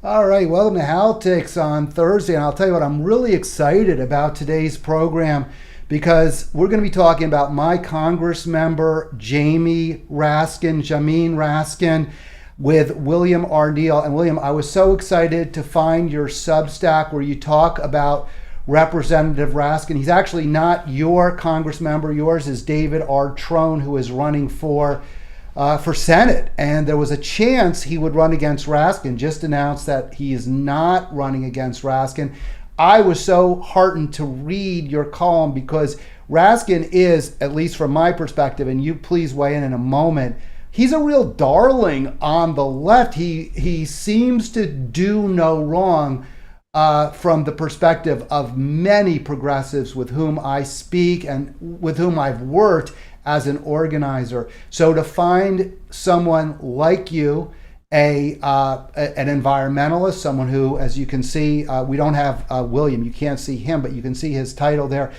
All right, welcome to Halitics on Thursday. And I'll tell you what, I'm really excited about today's program because we're going to be talking about my Congress member, Jamie Raskin, with William R. And William, I was so excited to find your Substack where you talk about Representative Raskin. He's actually not your Congress member. Yours is David R. Trone, who is running for Senate, and there was a chance he would run against Raskin. Just announced that he is not running against Raskin. I was so heartened to read your column because Raskin is, at least from my perspective, and you please weigh in a moment, he's a real darling on the left. He seems to do no wrong from the perspective of many progressives with whom I speak and with whom I've worked as an organizer. So to find someone like you, an environmentalist, someone who, as you can see, we don't have William, you can't see him, but you can see his title there.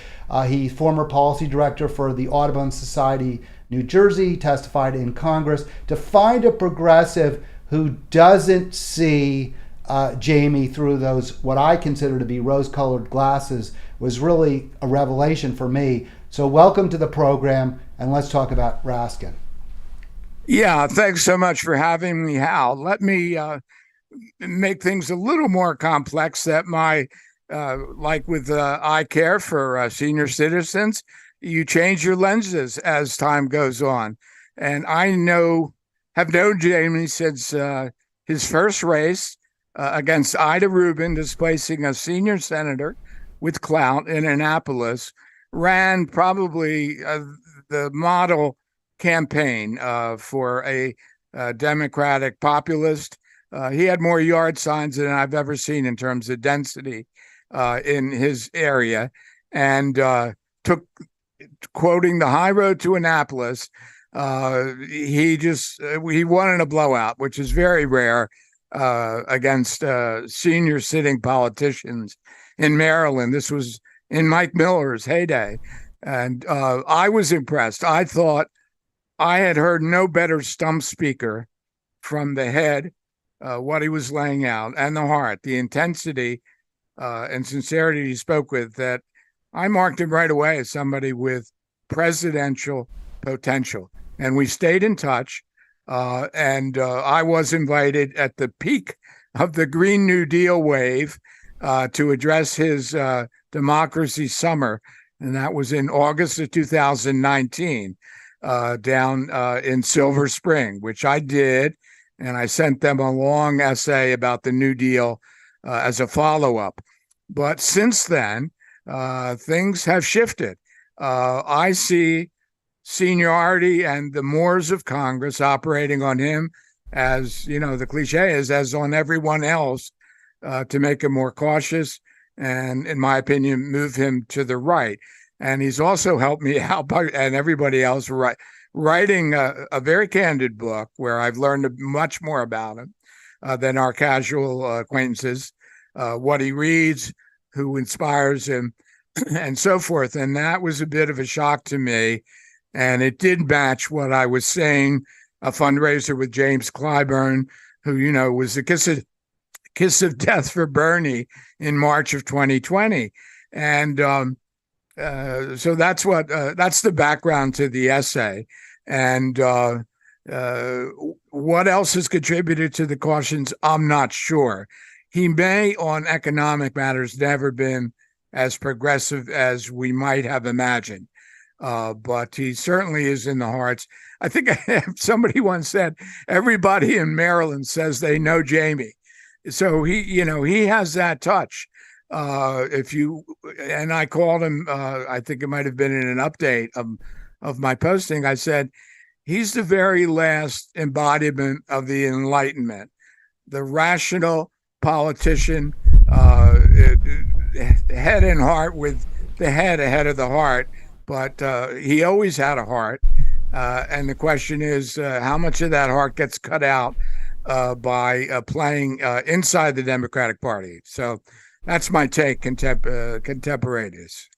He's former policy director for the Audubon Society, New Jersey, testified in Congress. To find a progressive who doesn't see Jamie through those, what I consider to be rose-colored glasses, was really a revelation for me. So welcome to the program, and let's talk about Raskin. Yeah, thanks so much for having me, Hal. Let me make things a little more complex. That like with I Care for senior citizens, you change your lenses as time goes on. And I have known Jamie since his first race against Ida Rubin, displacing a senior senator with clout in Annapolis. Ran probably the model campaign for a Democratic populist. He had more yard signs than I've ever seen in terms of density in his area, and took, quoting the high road to Annapolis, he won in a blowout, which is very rare against senior sitting politicians in Maryland. This was in Mike Miller's heyday. And I was impressed. I thought I had heard no better stump speaker from the head, what he was laying out, and the heart, the intensity and sincerity he spoke with, that I marked him right away as somebody with presidential potential. And we stayed in touch. And I was invited at the peak of the Green New Deal wave to address his Democracy Summer, and that was in August of 2019 down in Silver Spring, which I did, and I sent them a long essay about the New Deal as a follow-up. But since then, things have shifted. I see seniority and the mores of Congress operating on him, as you know, the cliche is, as on everyone else, to make him more cautious and, in my opinion, move him to the right. And he's also helped me out, and everybody else, writing a very candid book where I've learned much more about him than our casual acquaintances, what he reads, who inspires him, and so forth. And that was a bit of a shock to me. And it did match what I was saying, a fundraiser with James Clyburn, who, you know, was a kiss of death for Bernie in March of 2020. And so that's the background to the essay. And what else has contributed to the cautions, I'm not sure. He may, on economic matters, never been as progressive as we might have imagined. But he certainly is in the hearts. I think somebody once said, everybody in Maryland says they know Jamie. So he has that touch. And I called him, I think it might have been in an update of my posting. I said, he's the very last embodiment of the Enlightenment, the rational politician, head and heart, with the head ahead of the heart. But he always had a heart. And the question is, how much of that heart gets cut out by playing inside the Democratic Party? So that's my take, contemporaneous.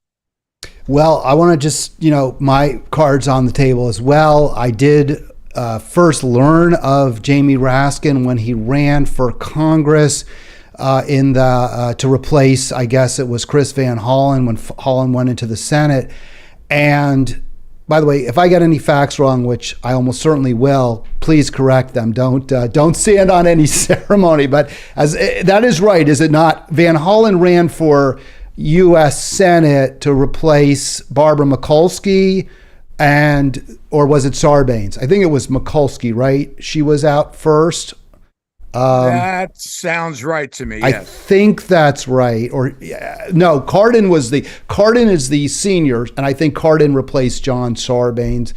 Well, I want to just, my cards on the table as well. I did first learn of Jamie Raskin when he ran for Congress to replace, I guess it was Chris Van Hollen when Hollen went into the Senate. And by the way, if I get any facts wrong, which I almost certainly will, please correct them. Don't stand on any ceremony. But that is right, is it not? Van Hollen ran for U.S. Senate to replace Barbara Mikulski, or was it Sarbanes? I think it was Mikulski, right? She was out first. That sounds right to me. Yes. I think that's right. Or no, Cardin is the senior, and I think Cardin replaced John Sarbanes,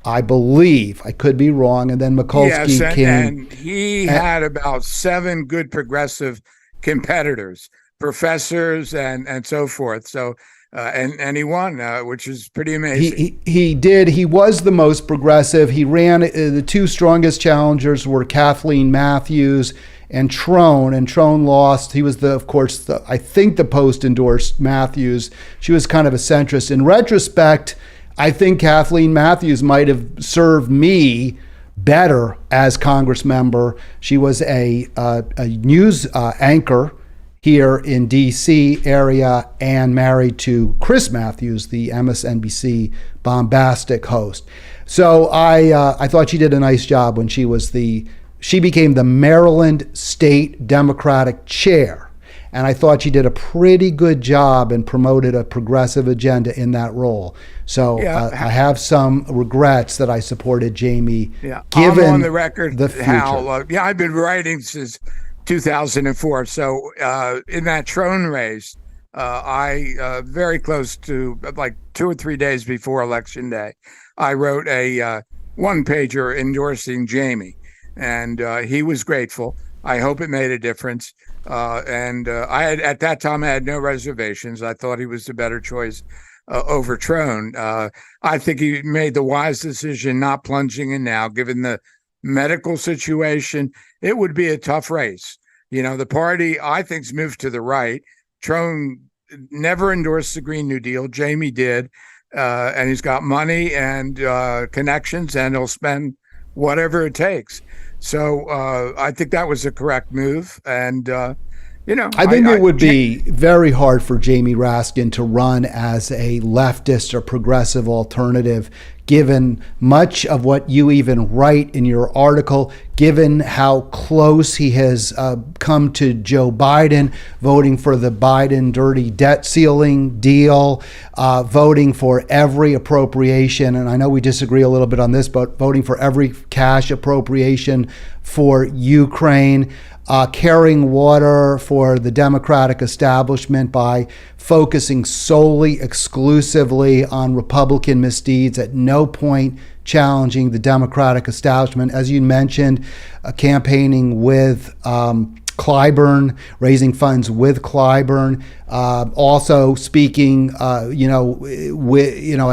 I believe. I could be wrong. And then Mikulski came. And he had about 7 good progressive competitors, professors and so forth. So and he won, which is pretty amazing. He did. He was the most progressive. He ran. The 2 strongest challengers were Kathleen Matthews and Trone. And Trone lost. He was I think the Post endorsed Matthews. She was kind of a centrist. In retrospect, I think Kathleen Matthews might have served me better as Congressmember. She was a news anchor here in D.C. area and married to Chris Matthews, the MSNBC bombastic host. So I thought she did a nice job when she became the Maryland State Democratic Chair. And I thought she did a pretty good job and promoted a progressive agenda in that role. So I have some regrets that I supported Jamie. Yeah, given I'm on the record, the future. Hal. I've been writing since 2004. So in that Trone race, I very close to like 2 or 3 days before Election Day, I wrote a 1-pager endorsing Jamie, and he was grateful. I hope it made a difference. And at that time I had no reservations. I thought he was the better choice over Trone. I think he made the wise decision not plunging in now, given the medical situation. It would be a tough race. The party, I think, has moved to the right. Trone never endorsed the Green New Deal. Jamie did. And he's got money and connections, and he'll spend whatever it takes. So I think that was a correct move. And, I think it would be very hard for Jamie Raskin to run as a leftist or progressive alternative, given much of what you even write in your article, given how close he has come to Joe Biden, voting for the Biden dirty debt ceiling deal, voting for every appropriation. And I know we disagree a little bit on this, but voting for every cash appropriation for Ukraine. Carrying water for the Democratic establishment by focusing solely, exclusively on Republican misdeeds, at no point challenging the Democratic establishment. As you mentioned, campaigning with Clyburn, raising funds with Clyburn, also speaking, at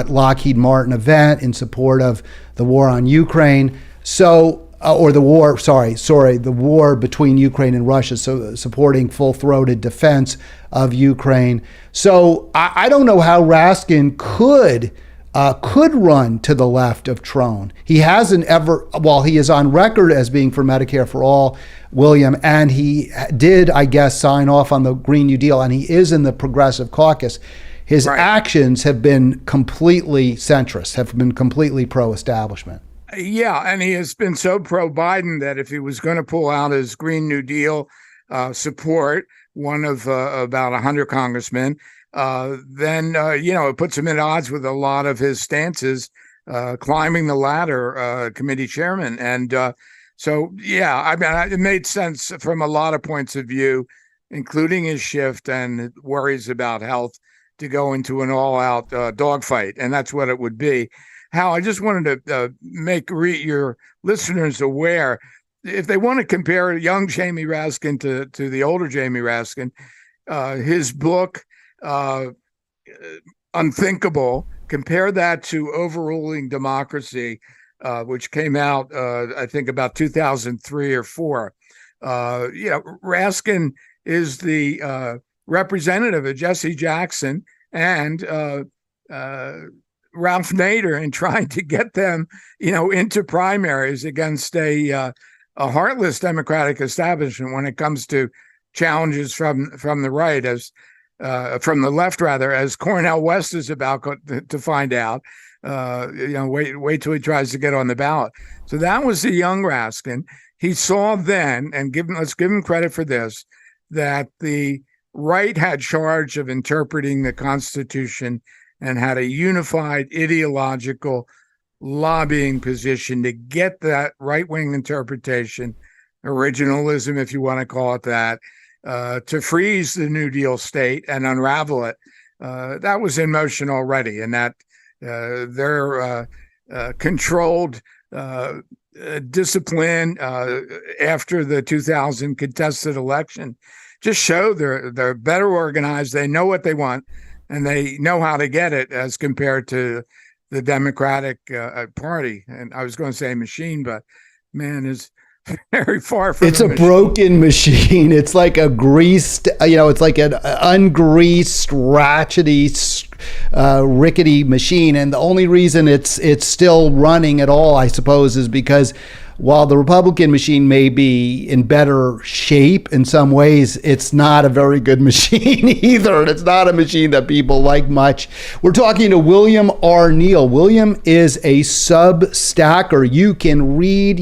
Lockheed Martin event in support of the war on Ukraine. So. The war between Ukraine and Russia, so supporting full-throated defense of Ukraine. So I don't know how Raskin could run to the left of Trone. He hasn't ever, while he is on record as being for Medicare for all, William, and he did, I guess, sign off on the Green New Deal, and he is in the Progressive Caucus. His actions have been completely centrist, have been completely pro-establishment. Yeah, and he has been so pro-Biden that if he was going to pull out his Green New Deal support, one of about 100 congressmen, then, it puts him at odds with a lot of his stances, climbing the ladder, committee chairman. And it made sense from a lot of points of view, including his shift and worries about health, to go into an all-out dogfight. And that's what it would be. Hal, I just wanted to make your listeners aware, if they want to compare young Jamie Raskin to the older Jamie Raskin, his book, Unthinkable, compare that to Overruling Democracy, which came out, I think, about 2003 or 4. Raskin is the representative of Jesse Jackson and Ralph Nader and trying to get them, into primaries against a heartless Democratic establishment when it comes to challenges from the right, as from the left rather, as Cornel West is about to find out. Wait till he tries to get on the ballot. So that was the young Raskin. He saw then, and let's give him credit for this, that the right had charge of interpreting the Constitution and had a unified ideological lobbying position to get that right-wing interpretation, originalism, if you want to call it that, to freeze the New Deal state and unravel it. That was in motion already, and that their controlled discipline after the 2000 contested election just show they're better organized. They know what they want, and they know how to get it as compared to the Democratic Party. And I was going to say machine, but man, is very far from. It's a broken machine. It's like a greased, it's like an ungreased, ratchety, rickety machine. And the only reason it's still running at all, I suppose, is because while the Republican machine may be in better shape in some ways, it's not a very good machine either. And it's not a machine that people like much. We're talking to William R. Neal. William is a Substacker. You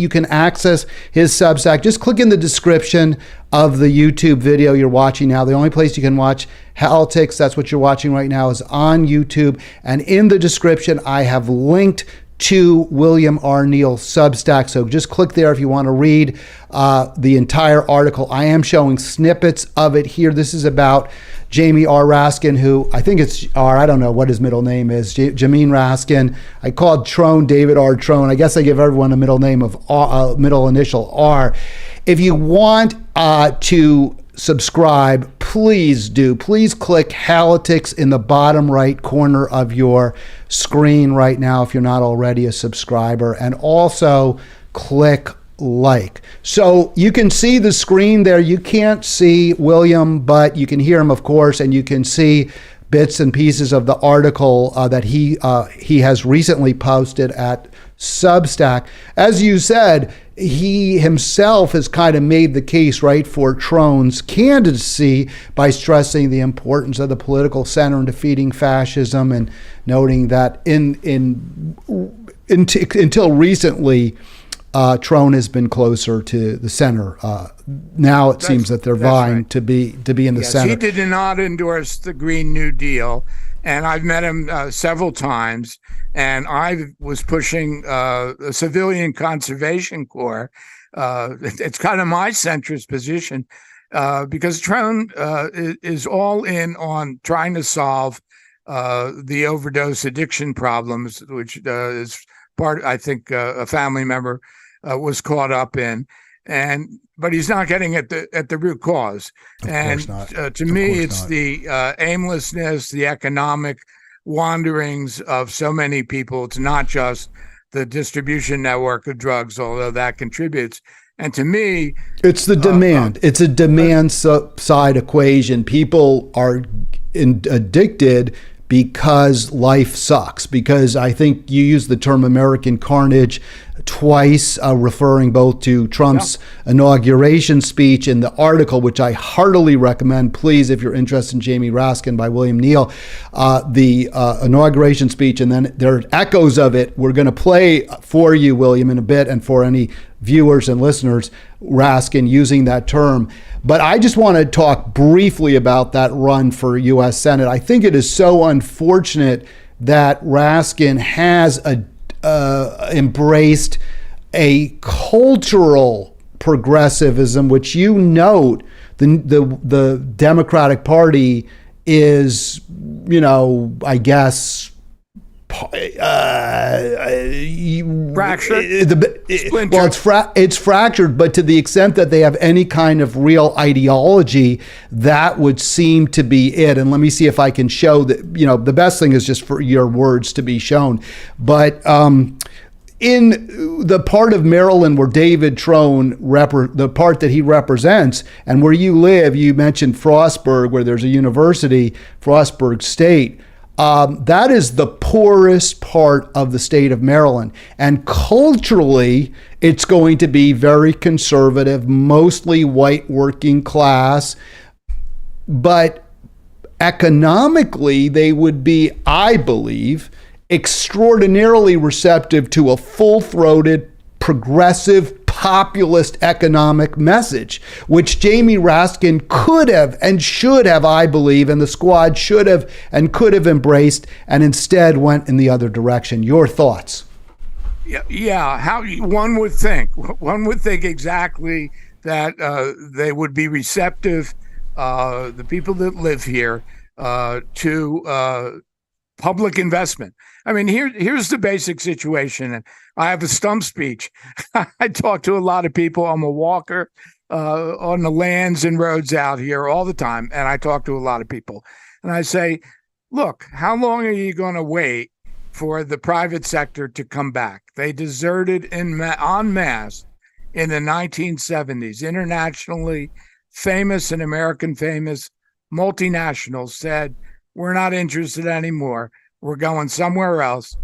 can access his Substack. Just click in the description of the YouTube video you're watching now. The only place you can watch Halitics, that's what you're watching right now, is on YouTube. And in the description, I have linked to William R. Neal's Substack. So just click there if you want to read the entire article. I am showing snippets of it here. This is about Jamie R. Raskin, who I think it's R. I don't know what his middle name is. Jamie Raskin. I called Trone David R. Trone. I guess I give everyone a middle name of R, middle initial R. If you want to subscribe, please do. Please click Halitics in the bottom right corner of your screen right now if you're not already a subscriber, and also click like. So you can see the screen there. You can't see William, but you can hear him, of course, and you can see bits and pieces of the article that he has recently posted at Substack. As you said, he himself has kind of made the case, right, for Trone's candidacy by stressing the importance of the political center in defeating fascism, and noting that until recently, Trone has been closer to the center. Now it seems that they're vying right to be in the center. He did not endorse the Green New Deal, and I've met him several times. And I was pushing the Civilian Conservation Corps. It's kind of my centrist position because Trone is all in on trying to solve the overdose addiction problems, which is part, I think, a family member was caught up in. But he's not getting at the root cause. To me, it's the aimlessness, the economic wanderings of so many people. It's not just the distribution network of drugs, although that contributes. And to me, it's the demand. It's a demand side equation. People are addicted because life sucks. Because I think you use the term American carnage twice, referring both to Trump's inauguration speech in the article, which I heartily recommend. Please, if you're interested in Jamie Raskin by William Neal, the inauguration speech, and then there are echoes of it. We're going to play for you, William, in a bit, and for any viewers and listeners, Raskin using that term. But I just want to talk briefly about that run for U.S. Senate. I think it is so unfortunate that Raskin has embraced a cultural progressivism, which you note the Democratic Party is, I guess, fractured. It's fractured, but to the extent that they have any kind of real ideology, that would seem to be it. And let me see if I can show that. The best thing is just for your words to be shown. But in the part of Maryland where David Trone, the part that he represents, and where you live, you mentioned Frostburg, where there's a university, Frostburg State. That is the poorest part of the state of Maryland. And culturally, it's going to be very conservative, mostly white working class. But economically, they would be, I believe, extraordinarily receptive to a full-throated, progressive, populist economic message, which Jamie Raskin could have and should have, I believe, and the squad should have and could have embraced, and instead went in the other direction. Your thoughts? Yeah. How one would think exactly that they would be receptive, the people that live here, to public investment. I mean, here's the basic situation. And I have a stump speech. I talk to a lot of people. I'm a walker on the lands and roads out here all the time. And I talk to a lot of people. And I say, look, how long are you going to wait for the private sector to come back? They deserted en masse in the 1970s. Internationally famous and American famous multinationals said, we're not interested anymore. We're going somewhere else.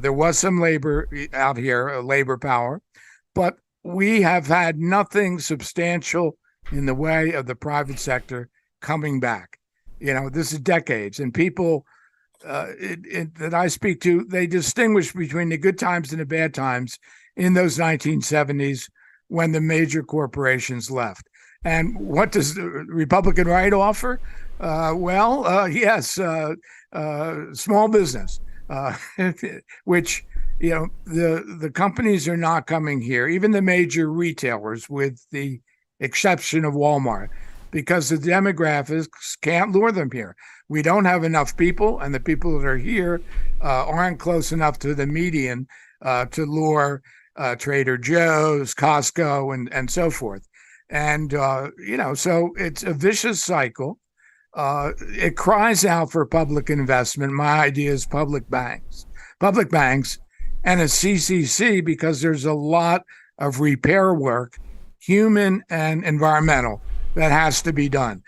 There was some labor out here, labor power, but we have had nothing substantial in the way of the private sector coming back. This is decades, and people that I speak to, they distinguish between the good times and the bad times in those 1970s when the major corporations left. And what does the Republican right offer? Yes, small business, which, the companies are not coming here, even the major retailers, with the exception of Walmart, because the demographics can't lure them here. We don't have enough people, and the people that are here aren't close enough to the median to lure Trader Joe's, Costco, and so forth. And, so it's a vicious cycle. It cries out for public investment. My idea is public banks, and a CCC, because there's a lot of repair work, human and environmental, that has to be done.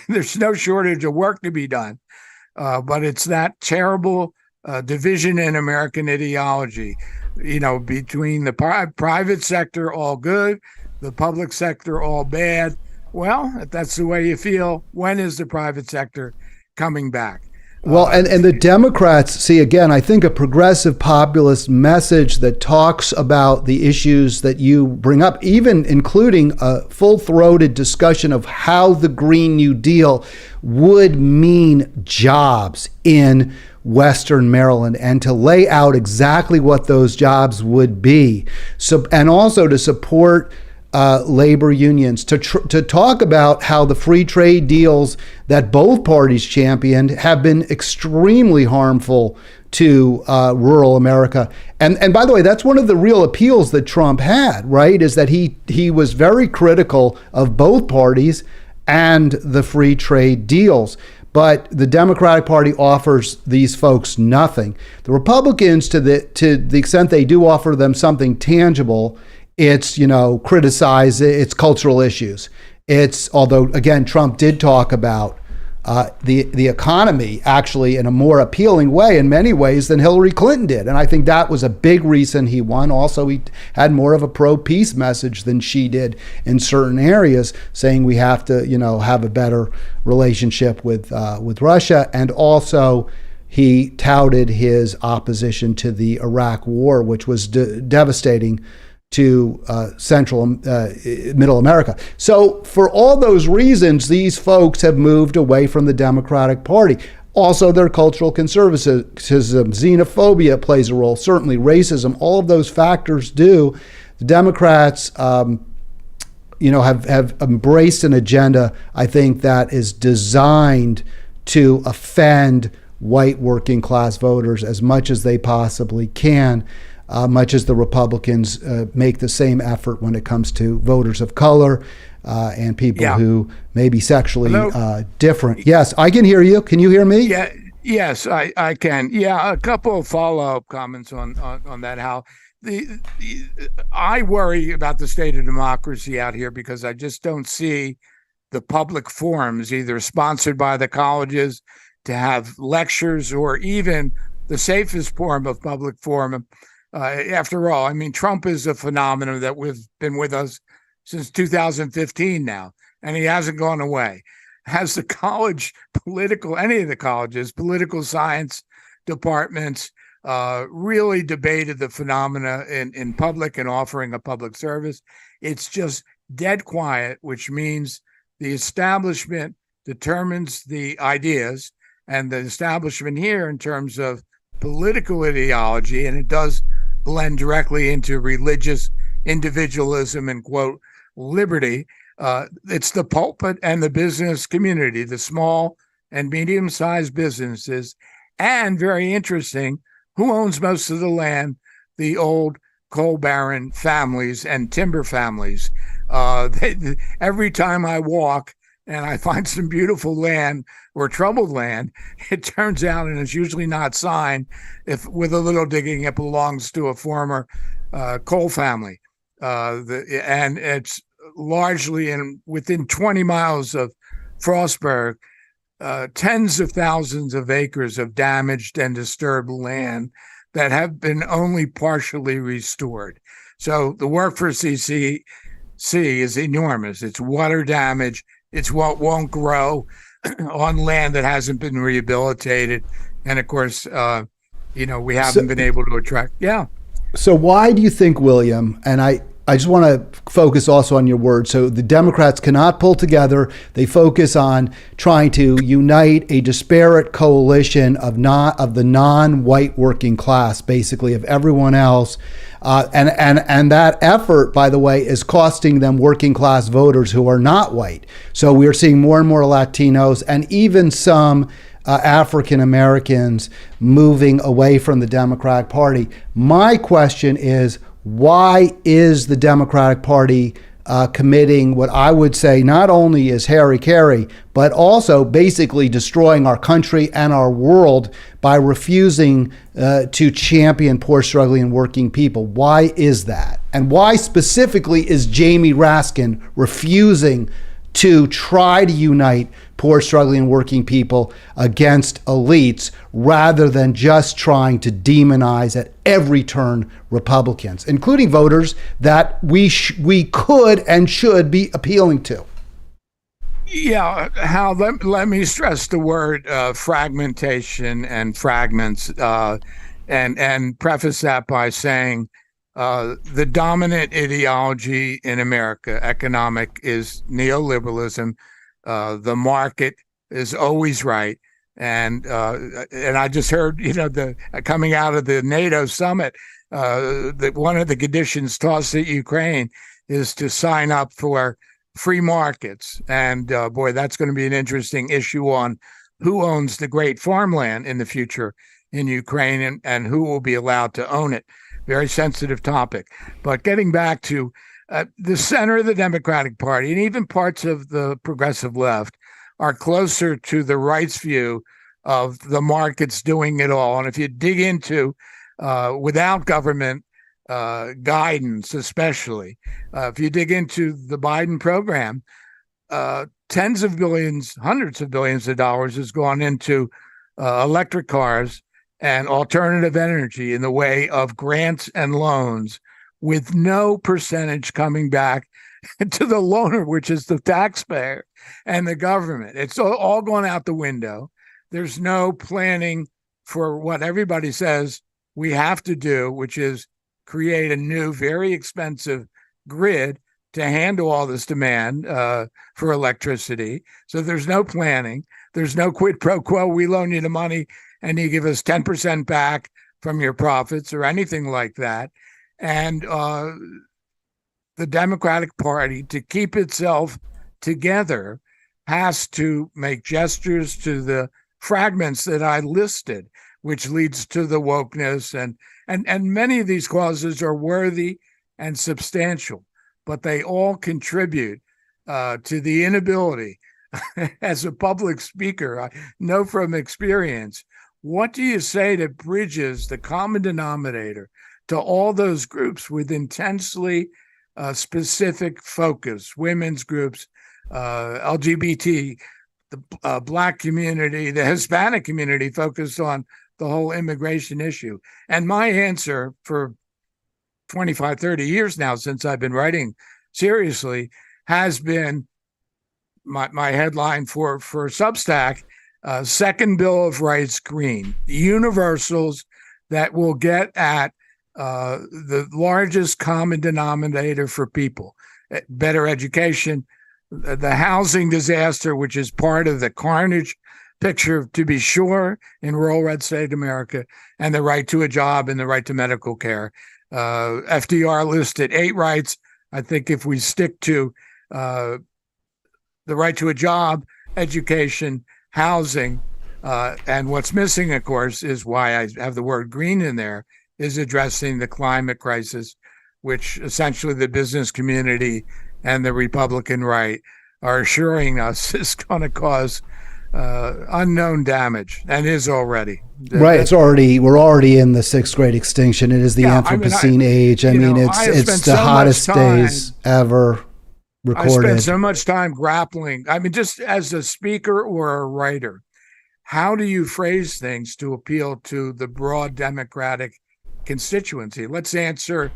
There's no shortage of work to be done, but it's that terrible division in American ideology, between the private sector, all good, the public sector, all bad. Well, if that's the way you feel, when is the private sector coming back? Well, and the Democrats, see, again, I think a progressive populist message that talks about the issues that you bring up, even including a full-throated discussion of how the Green New Deal would mean jobs in Western Maryland, and to lay out exactly what those jobs would be. So, and also to support labor unions, to talk about how the free trade deals that both parties championed have been extremely harmful to rural America. And by the way, that's one of the real appeals that Trump had, right? Is that he was very critical of both parties and the free trade deals. But the Democratic Party offers these folks nothing. The Republicans, to the extent they do offer them something tangible, it's, criticize its cultural issues. It's, although, again, Trump did talk about the economy actually in a more appealing way in many ways than Hillary Clinton did. And I think that was a big reason he won. Also, he had more of a pro-peace message than she did in certain areas, saying we have to, have a better relationship with Russia. And also, he touted his opposition to the Iraq War, which was devastating to middle America. So for all those reasons, these folks have moved away from the Democratic Party. Also, their cultural conservatism, xenophobia plays a role, certainly racism, all of those factors do. The Democrats, have embraced an agenda, I think, that is designed to offend white working class voters as much as they possibly can. Much as the Republicans make the same effort when it comes to voters of color and people who may be sexually different. Yes, I can hear you. Can you hear me? Yeah, yes, I can. Yeah, a couple of follow-up comments on that. How I worry about the state of democracy out here, because I just don't see the public forums, either sponsored by the colleges, to have lectures or even the safest form of public forum. After all, I mean, Trump is a phenomenon that we've been with us since 2015 now, and he hasn't gone away. Has the college any of the colleges, political science departments, really debated the phenomena in public and offering a public service? It's just dead quiet, which means the establishment determines the ideas, and the establishment here in terms of political ideology, and it does blend directly into religious individualism and, quote, liberty. It's the pulpit and the business community, the small and medium-sized businesses, and very interesting, who owns most of the land? The old coal baron families and timber families. Every time I walk and I find some beautiful land or troubled land, it turns out, and it's usually not signed, if with a little digging, it belongs to a former coal family. And it's largely within 20 miles of Frostburg, tens of thousands of acres of damaged and disturbed land that have been only partially restored. So the work for CCC is enormous. It's water damage. It's what won't grow on land that hasn't been rehabilitated. And of course, we haven't been able to attract. Yeah. So why do you think, William, and I just want to focus also on your words. So the Democrats cannot pull together. They focus on trying to unite a disparate coalition of the non-white working class, basically of everyone else. And that effort, by the way, is costing them working class voters who are not white. So we are seeing more and more Latinos and even some African Americans moving away from the Democratic Party. My question is, why is the Democratic Party committing what I would say not only is hara-kiri, but also basically destroying our country and our world by refusing to champion poor, struggling, and working people? Why is that? And why specifically is Jamie Raskin refusing to try to unite poor, struggling, and working people against elites rather than just trying to demonize at every turn Republicans, including voters that we could and should be appealing to? Yeah, Hal, let me stress the word fragmentation and fragments, and preface that by saying the dominant ideology in America, economic, is neoliberalism. The market is always right. And I just heard, coming out of the NATO summit, that one of the conditions tossed at Ukraine is to sign up for free markets. And boy, that's going to be an interesting issue on who owns the great farmland in the future in Ukraine and who will be allowed to own it. Very sensitive topic. But getting back to the center of the Democratic Party and even parts of the progressive left are closer to the right's view of the markets doing it all. And if you dig into, without government guidance, especially, if you dig into the Biden program, tens of billions, hundreds of billions of dollars has gone into electric cars and alternative energy in the way of grants and loans, with no percentage coming back to the loaner, which is the taxpayer and the government. It's all gone out the window. There's no planning for what everybody says we have to do, which is create a new, very expensive grid to handle all this demand for electricity. So there's no planning. There's no quid pro quo. We loan you the money and you give us 10% back from your profits or anything like that. And the Democratic Party, to keep itself together, has to make gestures to the fragments that I listed, which leads to the wokeness. And many of these causes are worthy and substantial, but they all contribute to the inability. As a public speaker, I know from experience, what do you say that bridges the common denominator to all those groups with intensely specific focus, women's groups, LGBT the Black community, the Hispanic community focused on the whole immigration issue. And my answer for 25, 30 years now, since I've been writing seriously, has been my headline for Substack, Second Bill of Rights Green, the universals that will get at the largest common denominator for people, better education, the housing disaster, which is part of the carnage picture, to be sure, in rural red state America, and the right to a job and the right to medical care. FDR listed 8 rights. I think if we stick to the right to a job, education, housing, and what's missing, of course, is why I have the word green in there, is addressing the climate crisis, which essentially the business community and the Republican right are assuring us is going to cause unknown damage, and is already. Right. We're already in the 6th grade extinction. It is the Anthropocene age. I mean, it's the hottest days ever recorded. I spent so much time grappling. I mean, just as a speaker or a writer, how do you phrase things to appeal to the broad Democratic constituency? Let's answer,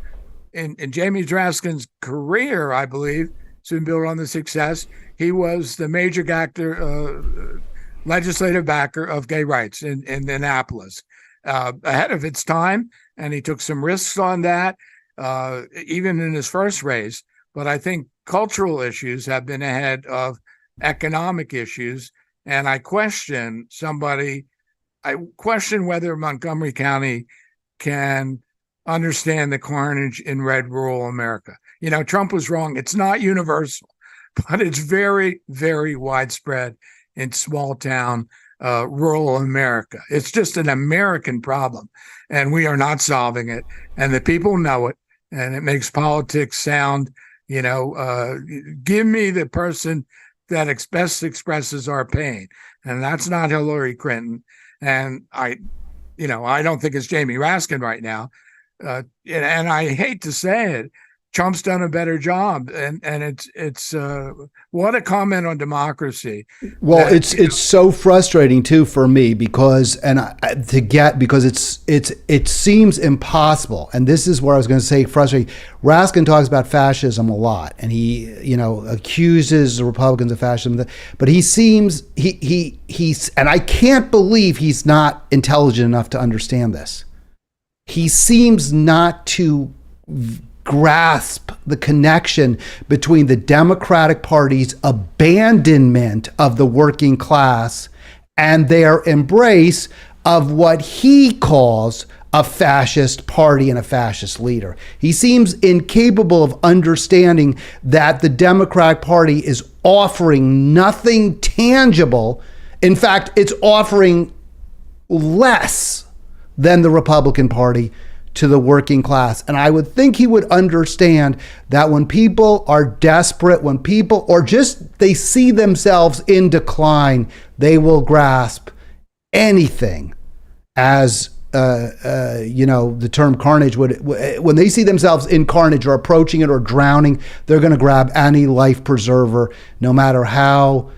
in Jamie Raskin's career, I believe, it's been built on the success. He was the major legislative backer of gay rights in Annapolis, ahead of its time, and he took some risks on that, even in his first race. But I think cultural issues have been ahead of economic issues, and I question whether Montgomery County can understand the carnage in red rural America. Trump was wrong. It's not universal, but it's very, very widespread in small town, rural America. It's just an American problem, and we are not solving it. And the people know it, and it makes politics sound, give me the person that best expresses our pain. And that's not Hillary Clinton. And I don't think it's Jamie Raskin right now. And I hate to say it, Trump's done a better job, and it's what a comment on democracy. Well, it's so frustrating too for me because it seems impossible, and this is where I was going to say frustrating. Raskin talks about fascism a lot, and he accuses the Republicans of fascism, but he's and I can't believe he's not intelligent enough to understand this. He seems not to grasp the connection between the Democratic Party's abandonment of the working class and their embrace of what he calls a fascist party and a fascist leader. He seems incapable of understanding that the Democratic Party is offering nothing tangible. In fact, it's offering less than the Republican Party to the working class. And I would think he would understand that when people are desperate, when people, or just they see themselves in decline, they will grasp anything as, the term carnage would, when they see themselves in carnage or approaching it or drowning, they're going to grab any life preserver, no matter how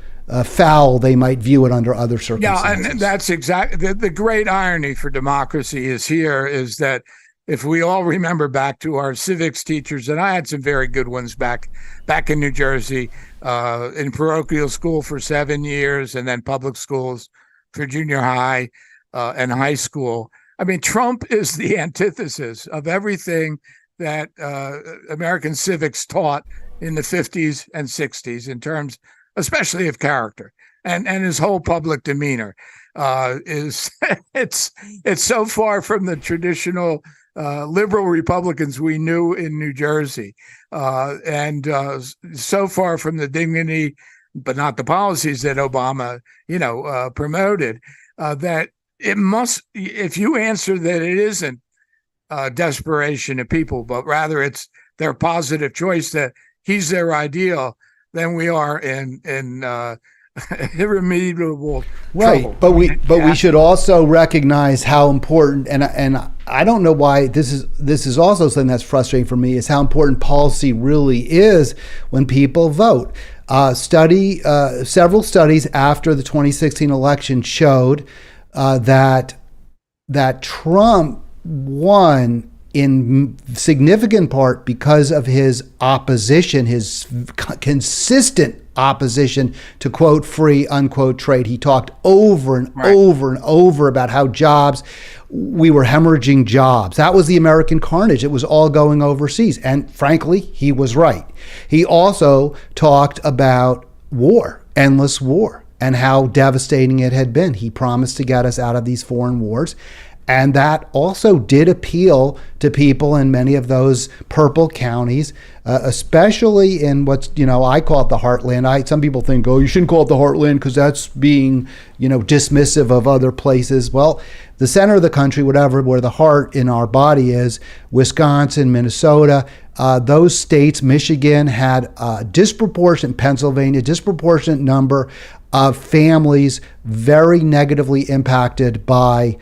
foul they might view it under other circumstances. Yeah, and that's exactly the great irony for democracy is that if we all remember back to our civics teachers, and I had some very good ones back in New Jersey, in parochial school for 7 years, and then public schools for junior high and high school. I mean, Trump is the antithesis of everything that American civics taught in the 50s and 60s in terms, especially of character, and his whole public demeanor is it's so far from the traditional liberal Republicans we knew in New Jersey, and so far from the dignity, but not the policies that Obama, promoted, that it must, if you answer that it isn't desperation of people, but rather it's their positive choice that he's their ideal, then we are in irremediable trouble. Right, but we should also recognize how important, and I don't know why this is also something that's frustrating for me, is how important policy really is when people vote. Several studies after the 2016 election showed that Trump won in significant part because of his opposition, his consistent opposition to quote free unquote trade. He talked over and over and over about how we were hemorrhaging jobs. That was the American carnage. It was all going overseas. And frankly, he was right. He also talked about war, endless war, and how devastating it had been. He promised to get us out of these foreign wars. And that also did appeal to people in many of those purple counties, especially in what's, I call it the heartland. Some people think, you shouldn't call it the heartland because that's being, dismissive of other places. Well, the center of the country, where the heart in our body is, Wisconsin, Minnesota, those states, Michigan had Pennsylvania, disproportionate number of families very negatively impacted by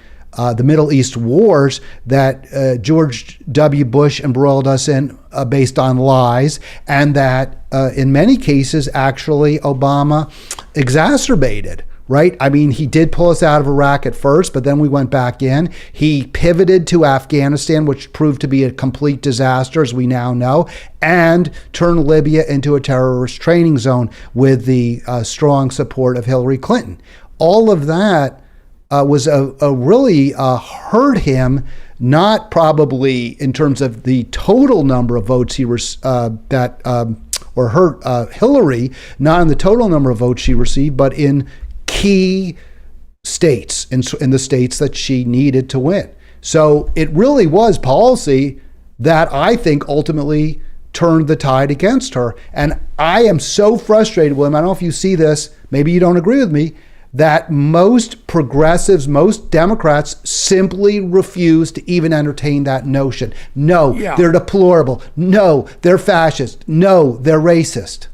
the Middle East wars that George W. Bush embroiled us in based on lies, and that in many cases actually Obama exacerbated. Right? I mean, he did pull us out of Iraq at first, but then we went back in. He pivoted to Afghanistan, which proved to be a complete disaster, as we now know, and turned Libya into a terrorist training zone with the strong support of Hillary Clinton. All of that was really hurt him, not probably in terms of the total number of votes he or hurt Hillary, not in the total number of votes she received, but in key states, in the states that she needed to win. So it really was policy that I think ultimately turned the tide against her. And I am so frustrated, William, I don't know if you see this, maybe you don't agree with me, that most progressives, most Democrats simply refuse to even entertain that notion. No, they're deplorable. No, they're fascist. No, they're racist.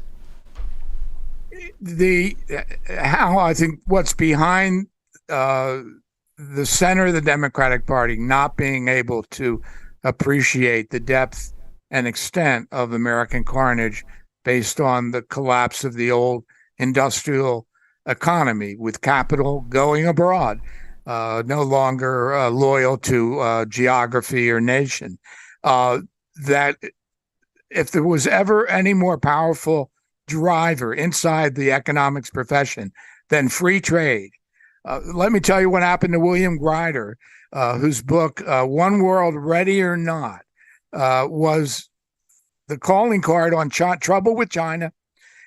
How I think what's behind the center of the Democratic Party not being able to appreciate the depth and extent of American carnage based on the collapse of the old industrial economy, with capital going abroad, no longer loyal to geography or nation. That if there was ever any more powerful driver inside the economics profession than free trade, let me tell you what happened to William Grider, whose book, One World, Ready or Not, was the calling card on trouble with China.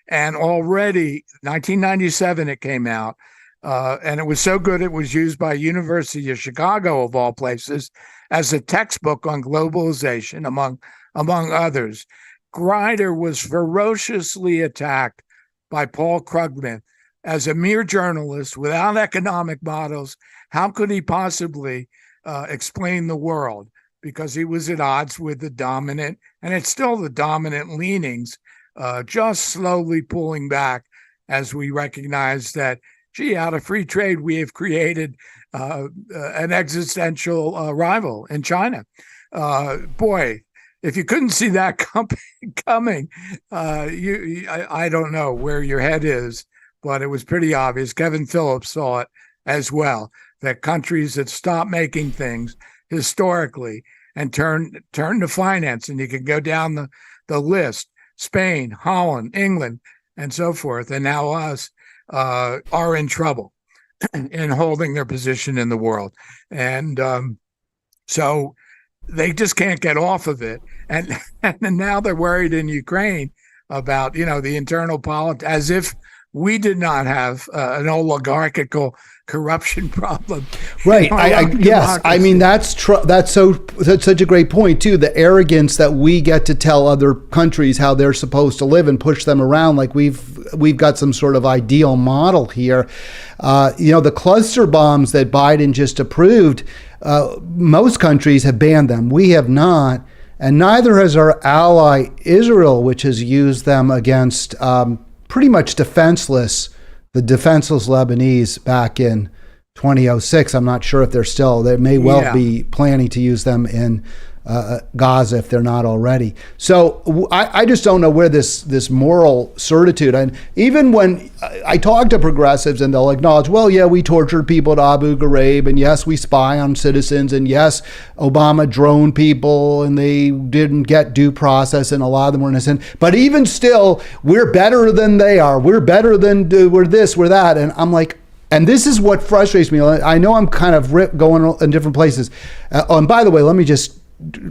And already, 1997, it came out, and it was so good it was used by University of Chicago, of all places, as a textbook on globalization, among others. Grider was ferociously attacked by Paul Krugman as a mere journalist without economic models. How could he possibly explain the world? Because he was at odds with the dominant, and it's still the dominant leanings, just slowly pulling back as we recognize that, out of free trade, we have created an existential rival in China. Boy, if you couldn't see that coming, I don't know where your head is, but it was pretty obvious. Kevin Phillips saw it as well, that countries that stop making things historically and turn to finance, and you can go down the list, Spain, Holland, England, and so forth, and now us, are in trouble in holding their position in the world. And so they just can't get off of it. And now they're worried in Ukraine about, the internal politics, as if we did not have an oligarchical corruption problem. Right. Yes. I mean, that's such a great point too. The arrogance that we get to tell other countries how they're supposed to live and push them around like we've got some sort of ideal model here. The cluster bombs that Biden just approved, most countries have banned them. We have not. And neither has our ally Israel, which has used them against pretty much the defenseless Lebanese back in 2006. I'm not sure if they may well be planning to use them in Gaza if they're not already. So I just don't know where this moral certitude, and even when I talk to progressives and they'll acknowledge, well, yeah, we tortured people at Abu Ghraib, and yes, we spy on citizens, and yes, Obama droned people and they didn't get due process and a lot of them were innocent, but even still, we're better than they are. We're better than, we're this, we're that. And I'm like, and this is what frustrates me. I know I'm kind of going in different places. And by the way, let me just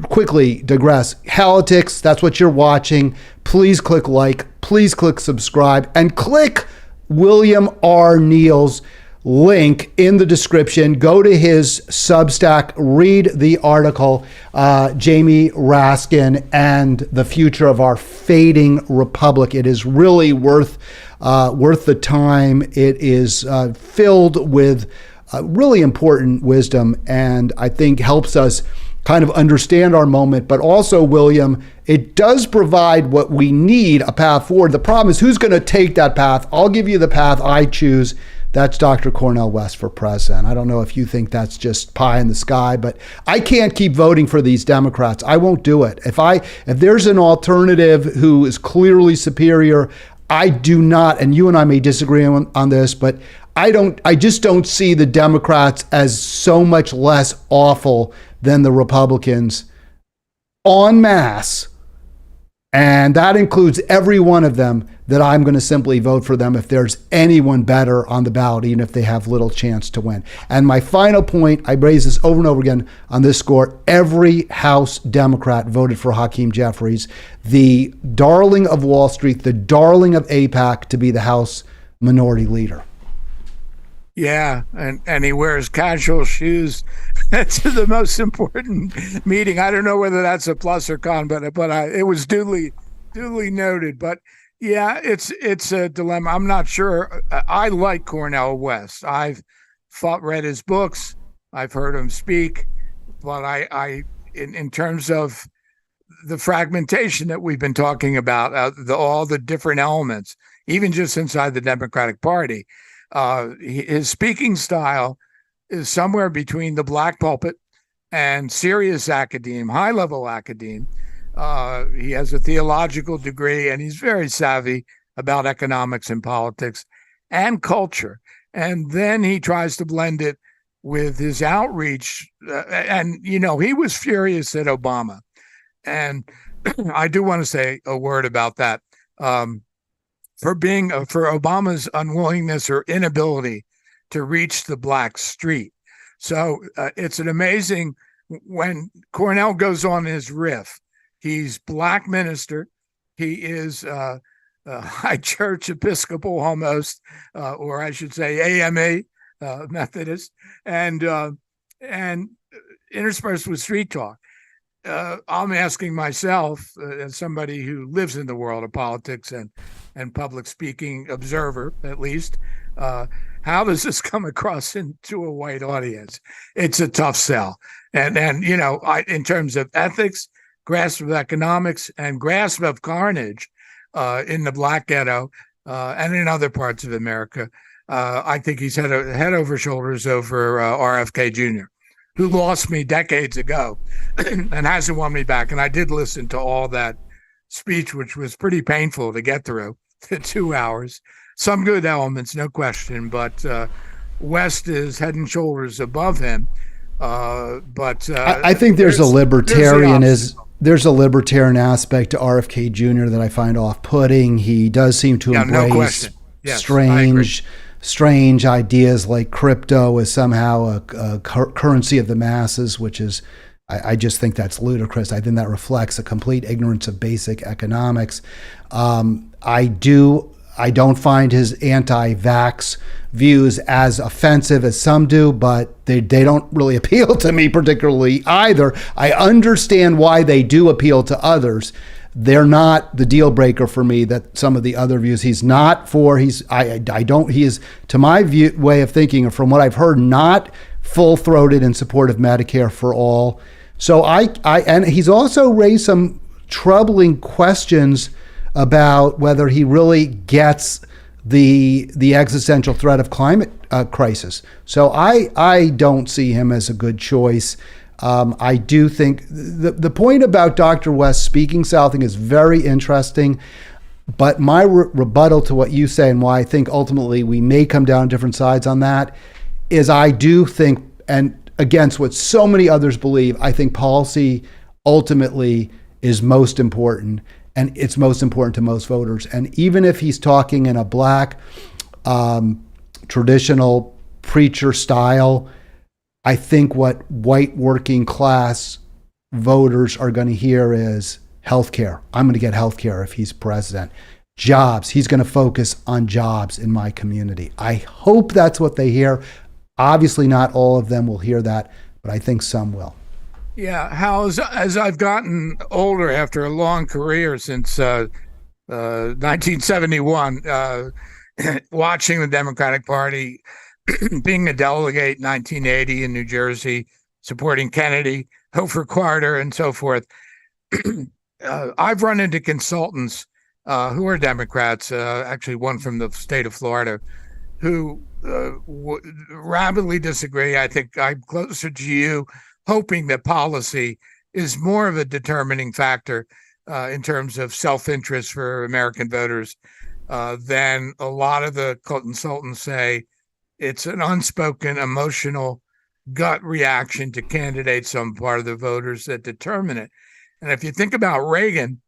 quickly digress. Halitics, that's what you're watching. Please click like, please click subscribe, and click William R. Neal's link in the description. Go to his Substack, read the article, Jamie Raskin and the Future of Our Fading Republic. It is really worth the time. It is filled with really important wisdom, and I think helps us kind of understand our moment, but also, William, it does provide what we need, a path forward. The problem is who's going to take that path. I'll give you the path I choose. That's Dr. Cornel West for president. I don't know if you think that's just pie in the sky, but I can't keep voting for these Democrats. I won't do it. If there's an alternative who is clearly superior, I do not, and you and I may disagree on this, but I just don't see the Democrats as so much less awful than the Republicans en masse. And that includes every one of them, that I'm going to simply vote for them if there's anyone better on the ballot, even if they have little chance to win. And my final point, I raise this over and over again on this score, every House Democrat voted for Hakeem Jeffries, the darling of Wall Street, the darling of AIPAC, to be the House Minority Leader. Yeah, and he wears casual shoes to the most important meeting. I don't know whether that's a plus or con, but it was duly noted. But yeah, it's a dilemma. I'm not sure. I like Cornel West. I've read his books. I've heard him speak. But I in terms of the fragmentation that we've been talking about, all the different elements, even just inside the Democratic Party. His speaking style is somewhere between the black pulpit and serious academe, high-level academe. He has a theological degree, and he's very savvy about economics and politics and culture. And then he tries to blend it with his outreach. And, he was furious at Obama. And I do want to say a word about that. For Obama's unwillingness or inability to reach the black street. So it's an amazing, when Cornel goes on his riff, he's black minister. He is high church Episcopal almost, or I should say AMA Methodist, and interspersed with street talk. I'm asking myself, as somebody who lives in the world of politics and public speaking observer, at least, how does this come across into a white audience? It's a tough sell. And in terms of ethics, grasp of economics, and grasp of carnage in the black ghetto and in other parts of America, I think he's head over shoulders over RFK Jr., who lost me decades ago and hasn't won me back. And I did listen to all that speech, which was pretty painful to get through, the 2 hours. Some good elements, no question, but West is head and shoulders above him. But I think there's a libertarian aspect to RFK Jr. that I find off-putting. He does seem to embrace strange ideas like crypto as somehow a currency of the masses, which is, I just think that's ludicrous. I think that reflects a complete ignorance of basic economics. I don't find his anti-vax views as offensive as some do, but they don't really appeal to me particularly either. I understand why they do appeal to others. They're not the deal breaker for me that some of the other views he is, to my way of thinking, or from what I've heard, not full-throated in support of Medicare for all. So and he's also raised some troubling questions about whether he really gets the existential threat of climate crisis. So I don't see him as a good choice. I do think the point about Dr. West speaking South thing is very interesting. But my rebuttal to what you say and why I think ultimately we may come down different sides on that is I do think, and against what so many others believe, I think policy ultimately is most important, and it's most important to most voters. And even if he's talking in a black, traditional preacher style, I think what white working class voters are going to hear is healthcare. I'm going to get healthcare if he's president. Jobs. He's going to focus on jobs in my community. I hope that's what they hear. Obviously, not all of them will hear that, but I think some will. Yeah, Hal, as I've gotten older after a long career since 1971, watching the Democratic Party, being a delegate in 1980 in New Jersey, supporting Kennedy, Hofer Carter, and so forth, I've run into consultants who are Democrats, actually one from the state of Florida, who rapidly disagree. I think I'm closer to you, hoping that policy is more of a determining factor in terms of self-interest for American voters than a lot of the consultants say. It's an unspoken emotional gut reaction to candidates on part of the voters that determine it. And if you think about Reagan,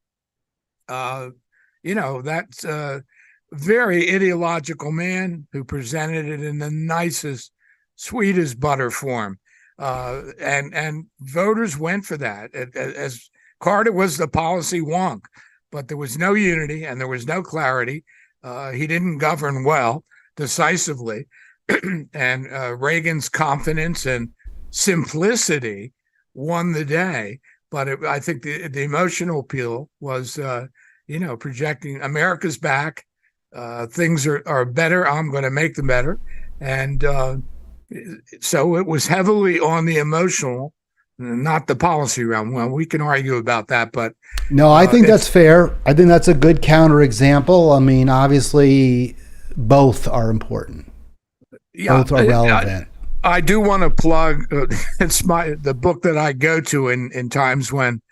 that's a very ideological man who presented it in the nicest, sweetest butter form. And voters went for that. As Carter was the policy wonk, but there was no unity and there was no clarity. He didn't govern well, decisively. And Reagan's confidence and simplicity won the day. But I think the emotional appeal was, projecting America's back. Things are better. I'm going to make them better. And so it was heavily on the emotional, not the policy realm. Well, we can argue about that, but no, I think that's fair. I think that's a good counterexample. I mean, obviously, both are important. Yeah, both are relevant. I do want to plug. It's the book that I go to in times when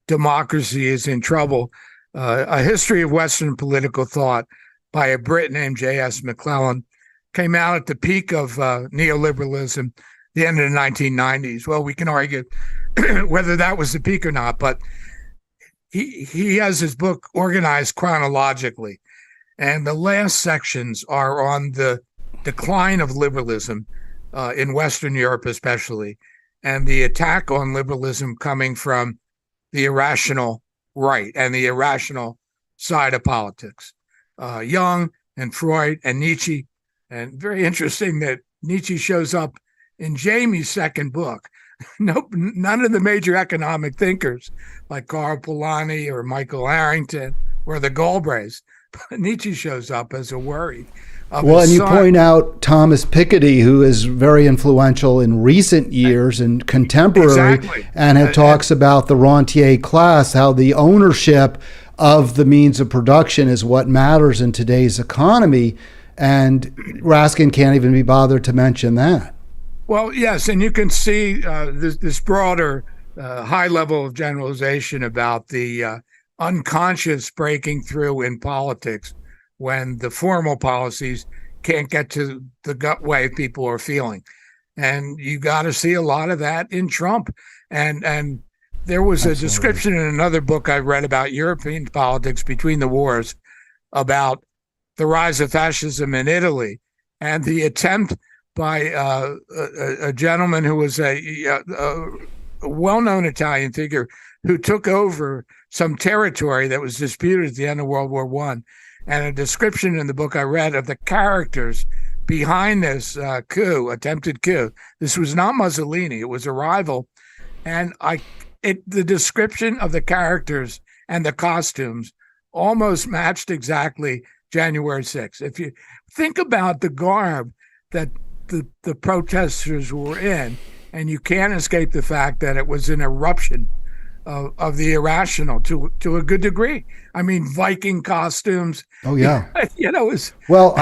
democracy is in trouble. A History of Western Political Thought by a Brit named J.S. McClellan came out at the peak of neoliberalism, the end of the 1990s. Well, we can argue whether that was the peak or not, but he has his book organized chronologically, and the last sections are on the decline of liberalism in Western Europe, especially, and the attack on liberalism coming from the irrational right and the irrational side of politics. Jung and Freud and Nietzsche, and very interesting that Nietzsche shows up in Jamie's second book. None of the major economic thinkers like Karl Polanyi or Michael Harrington or the Galbraiths, but Nietzsche shows up as a worry. Well, and you point out Thomas Piketty, who is very influential in recent years and contemporary, exactly. And it talks about the rentier class, how the ownership of the means of production is what matters in today's economy. And Raskin can't even be bothered to mention that. Well, yes, and you can see this broader high level of generalization about the unconscious breaking through in politics when the formal policies can't get to the gut way people are feeling. And you got to see a lot of that in Trump. And there was Absolutely. A description in another book I read about European politics between the wars about the rise of fascism in Italy and the attempt by a gentleman who was a well-known Italian figure who took over some territory that was disputed at the end of World War I. And a description in the book I read of the characters behind this attempted coup. This was not Mussolini, it was a rival. And the description of the characters and the costumes almost matched exactly January 6th. If you think about the garb that the protesters were in, and you can't escape the fact that it was an eruption of the irrational to a good degree. I mean, Viking costumes. Oh yeah. It's Well,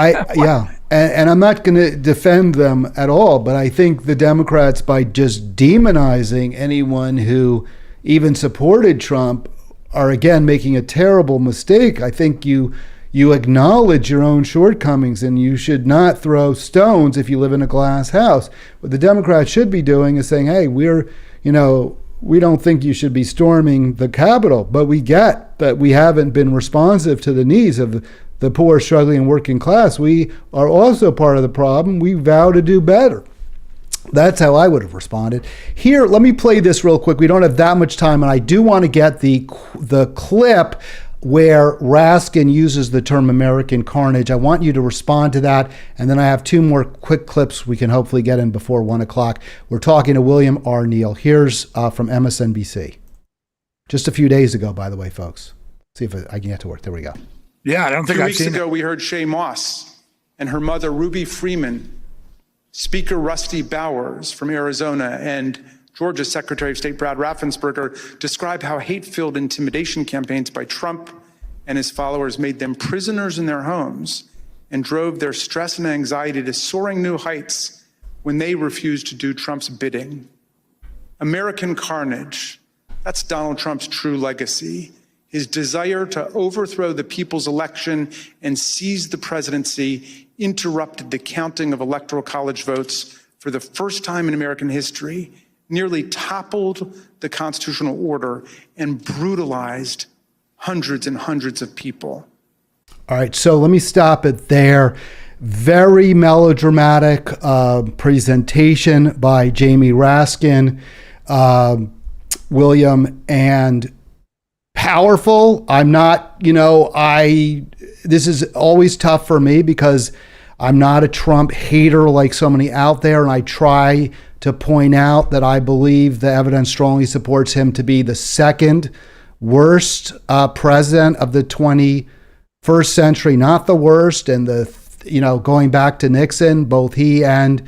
and I'm not going to defend them at all, but I think the Democrats, by just demonizing anyone who even supported Trump, are again making a terrible mistake. I think you acknowledge your own shortcomings, and you should not throw stones if you live in a glass house. What the Democrats should be doing is saying, hey, we don't think you should be storming the Capitol, but we get that we haven't been responsive to the needs of the poor, struggling, working class. We are also part of the problem. We vow to do better. That's how I would have responded. Here, let me play this real quick. We don't have that much time, and I do want to get the clip where Raskin uses the term American carnage. I want you to respond to that, and then I have two more quick clips we can hopefully get in before 1 o'clock. We're talking to William R. Neal. Here's from MSNBC. Just a few days ago, by the way, folks. See if I can get to work. There we go. Yeah, I don't think I've seen it. 2 weeks ago, we heard Shay Moss and her mother, Ruby Freeman, Speaker Rusty Bowers from Arizona, and Georgia Secretary of State Brad Raffensperger describe how hate-filled intimidation campaigns by Trump and his followers made them prisoners in their homes and drove their stress and anxiety to soaring new heights when they refused to do Trump's bidding. American carnage, that's Donald Trump's true legacy. His desire to overthrow the people's election and seize the presidency interrupted the counting of electoral college votes for the first time in American history, nearly toppled the constitutional order, and brutalized hundreds and hundreds of people. All right, so let me stop it there. Very melodramatic presentation by Jamie Raskin, William, and powerful. I'm not, this is always tough for me because I'm not a Trump hater like so many out there, and I try to point out that I believe the evidence strongly supports him to be the second worst president of the 21st century, not the worst. And going back to Nixon, both he and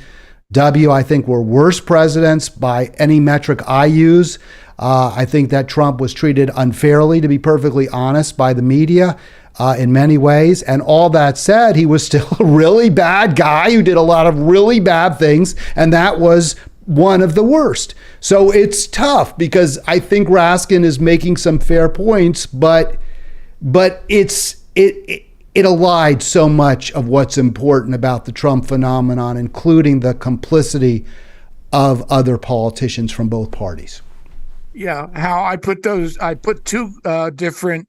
W, I think, were worse presidents by any metric I use. I think that Trump was treated unfairly, to be perfectly honest, by the media in many ways. And all that said, he was still a really bad guy who did a lot of really bad things, and that was one of the worst. So it's tough because I think Raskin is making some fair points, but it allied so much of what's important about the Trump phenomenon, including the complicity of other politicians from both parties. Yeah, how I put two different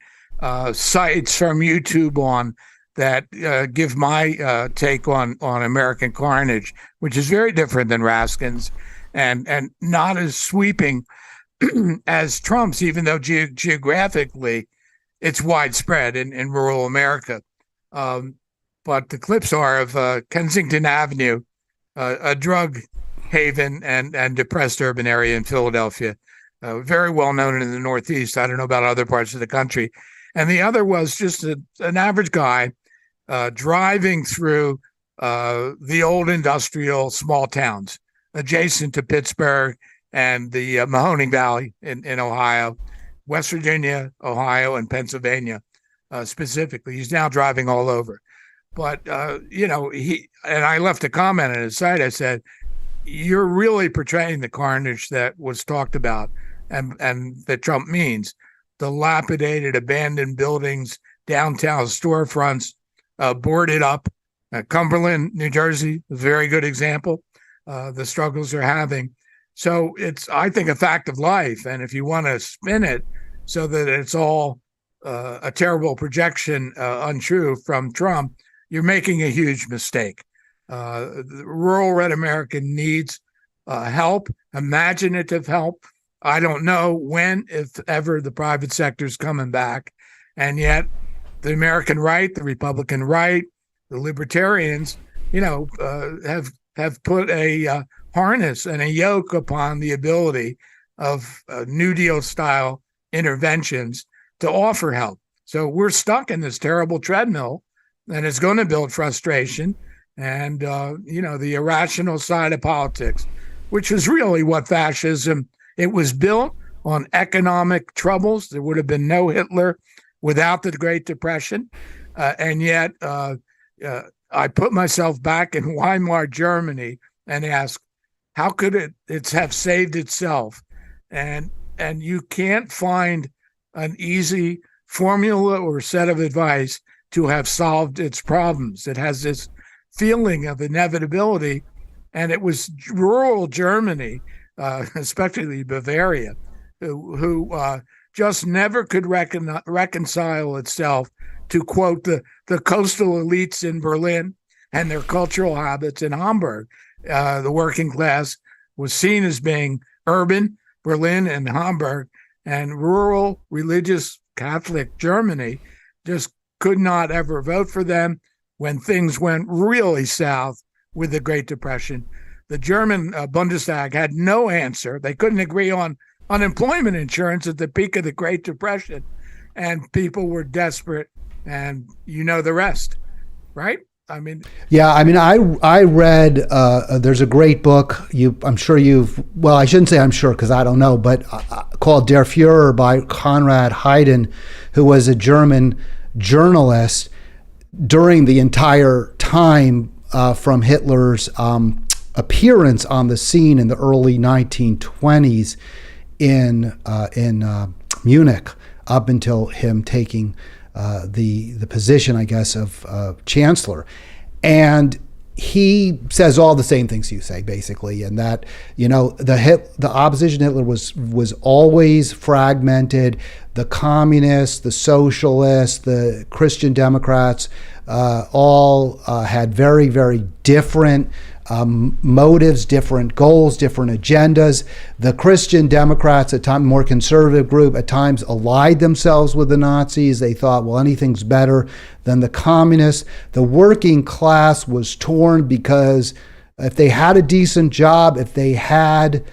sites from YouTube on that give my take on American carnage, which is very different than Raskin's and not as sweeping as Trump's, even though geographically it's widespread in rural America. But the clips are of Kensington Avenue, a drug haven and depressed urban area in Philadelphia. Very well known in the Northeast. I don't know about other parts of the country. And the other was just an average guy driving through the old industrial small towns adjacent to Pittsburgh and the Mahoning Valley in Ohio, West Virginia, Ohio, and Pennsylvania specifically. He's now driving all over. But, he and I left a comment on his site. I said, you're really portraying the carnage that was talked about and that Trump means. Dilapidated, abandoned buildings, downtown storefronts, boarded up. Cumberland, New Jersey, a very good example. The struggles they're having. So it's, I think, a fact of life. And if you want to spin it so that it's all a terrible projection, untrue from Trump, you're making a huge mistake. Rural red America needs help, imaginative help. I don't know when, if ever, the private sector is coming back. And yet the American right, the Republican right, the libertarians, have put a harness and a yoke upon the ability of New Deal style interventions to offer help. So we're stuck in this terrible treadmill, and it's going to build frustration and, the irrational side of politics, which is really what fascism, it was built on economic troubles. There would have been no Hitler without the Great Depression. And yet I put myself back in Weimar, Germany, and asked, how could it have saved itself? And you can't find an easy formula or set of advice to have solved its problems. It has this feeling of inevitability. And it was rural Germany, especially Bavaria, who just never could reconcile itself to, quote, the coastal elites in Berlin and their cultural habits in Hamburg. The working class was seen as being urban, Berlin and Hamburg, and rural religious Catholic Germany just could not ever vote for them when things went really south with the Great Depression. The German Bundestag had no answer. They couldn't agree on unemployment insurance at the peak of the Great Depression, and people were desperate, and you know the rest, right? I mean, yeah, I mean, I read, there's a great book, I'm sure well, I shouldn't say I'm sure because I don't know, but called Der Führer by Konrad Hayden, who was a German journalist during the entire time from Hitler's appearance on the scene in the early 1920s in Munich, up until him taking the position, I guess, of chancellor. And he says all the same things you say, basically, and that, you know, the opposition to Hitler was always fragmented. The communists, the socialists, the Christian Democrats, all had very, very different motives, different goals, different agendas. The Christian Democrats, at times more conservative group, at times allied themselves with the Nazis. They thought, well, anything's better than the communists. The working class was torn because if they had a decent job, if they had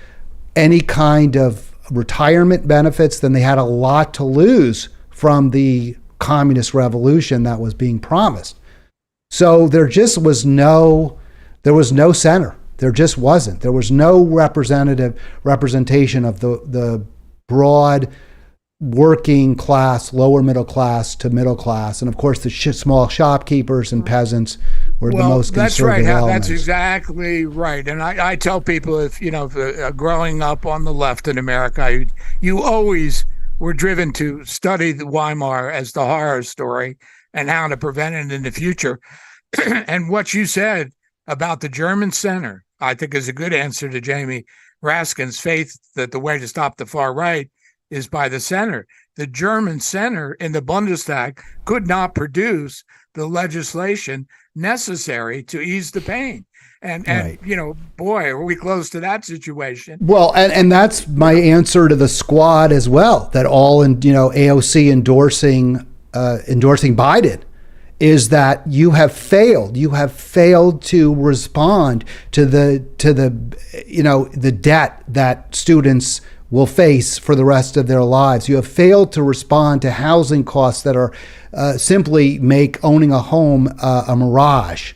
any kind of retirement benefits, then they had a lot to lose from the communist revolution that was being promised. So there was no center. There just wasn't. There was no representation of the broad working class, lower middle class to middle class. And of course, the small shopkeepers and peasants were the most conservative elements. That's exactly right. And I tell people, if growing up on the left in America, you always were driven to study the Weimar as the horror story and how to prevent it in the future. And what you said about the German center, I think, is a good answer to Jamie Raskin's faith that the way to stop the far right is by the center. The German center in the Bundestag could not produce the legislation necessary to ease the pain. And right. Boy, are we close to that situation. Well, and that's my answer to the squad as well, that all in, AOC endorsing Biden, is that you have failed. You have failed to respond to the debt that students will face for the rest of their lives. You have failed to respond to housing costs that are simply make owning a home a mirage